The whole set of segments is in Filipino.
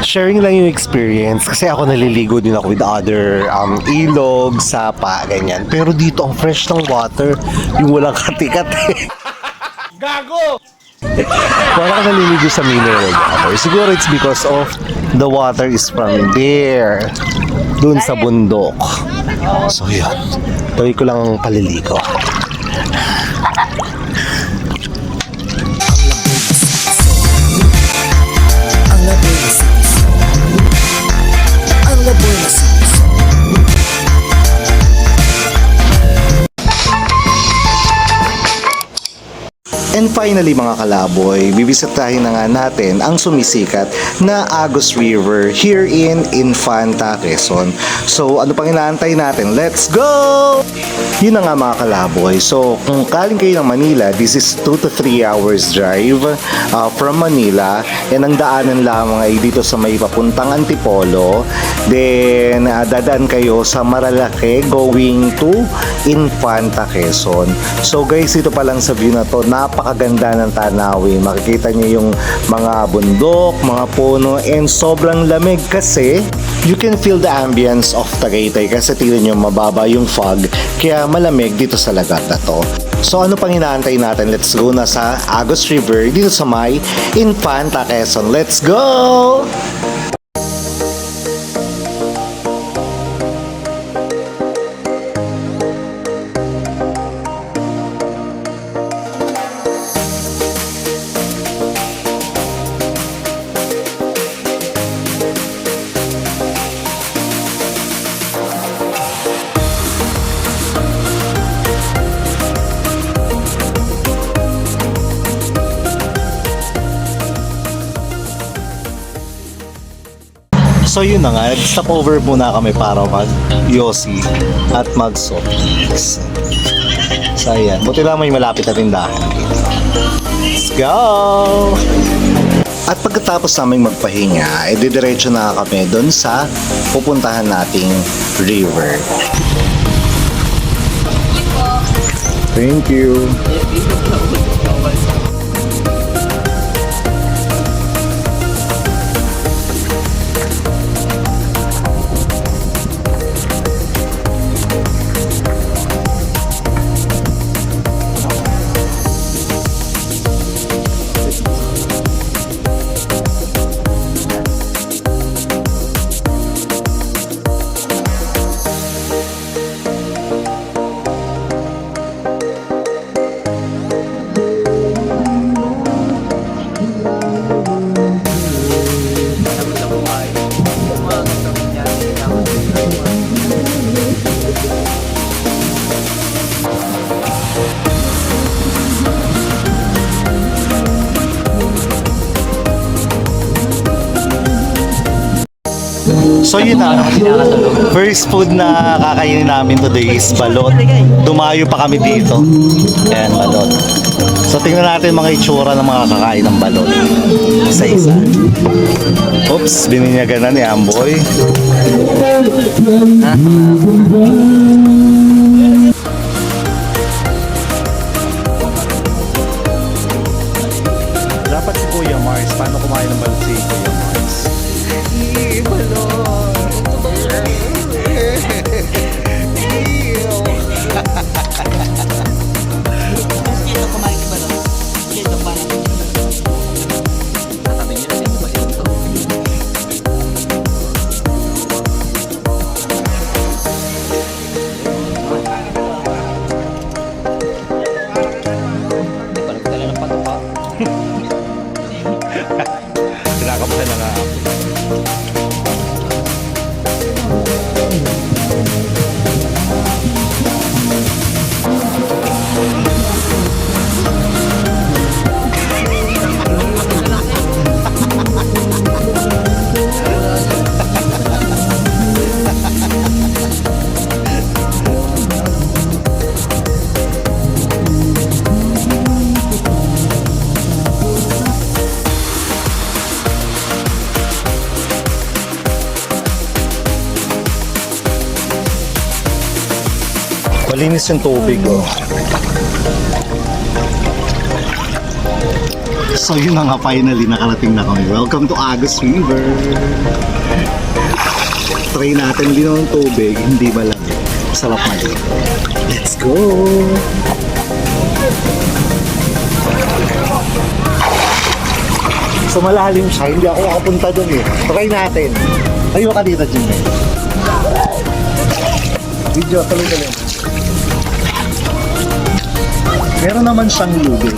Sharing lang yung experience kasi ako naliligo din ako with other ilog, sapa, ganyan. Pero dito ang fresh ng water, yung walang kati-kati. Gago! Parang ako naliligo sa mineral water. Siguro it's because of the water is from there, dun sa bundok. So yun, tuloy ko lang paliligo. Ang laboy na sipiso. Ang laboy na sipiso. And finally mga kalaboy, bibisitahin na nga natin ang sumisikat na Agus River here in Infanta, Quezon. So ano pang inaantay natin? Let's go! Yun na nga mga kalaboy. So kung kaling kayo ng Manila, this is 2 to 3 hours drive from Manila. And ang daanan lamang ay dito sa may papuntang Antipolo. Then dadaan kayo sa Maralake going to Infanta, Quezon. So guys, ito pa lang sa view na to, napakaganda ng tanawin. Makikita niyo yung mga bundok, mga puno, and sobrang lamig kasi you can feel the ambience of Tagaytay kasi tingnan niyo mababa yung fog kaya malamig dito sa lagat na to. So ano pang inaantay natin? Let's go na sa Agus River dito sa may Infanta, Quezon. Let's go! So yun na nga, nag-stop over muna kami para mag-yosi at mag-soft drinks. So ayan, buti lang may malapit na tindahan dito. Let's go! At pagkatapos naming magpahinga, didiretso na kami doon sa pupuntahan nating river. Thank you! So yun na, first food na kakainin namin today is balot. Dumayo pa kami dito. Ayan, balot. So tingnan natin mga itsura ng mga kakain ng balot. Isa-isa. Oops, bininyagan na ni Amboy. Dapat si Kuya Mars. Paano kumain ng balot si Kuya Mars? Kinakabahan na nga ako. Malinis yung tubig, oh. So yun na nga, finally nakarating na kami. Welcome to Agus River. Try natin din ng tubig, hindi malamig. Sarap mali. Let's go! So malalim siya, hindi ako makapunta dun eh. Try natin. Tayo ka dito, Jimmy. Video, tuloy-tuloy. Meron naman siyang lubid.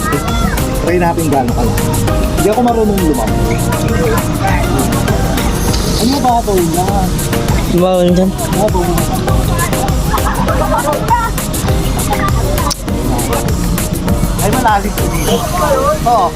Try natin gano'n ka lang. Hindi ako marunong lumambo. Ano ba ito yan? Bawal dyan. Ay, malalim ko dito. Oo.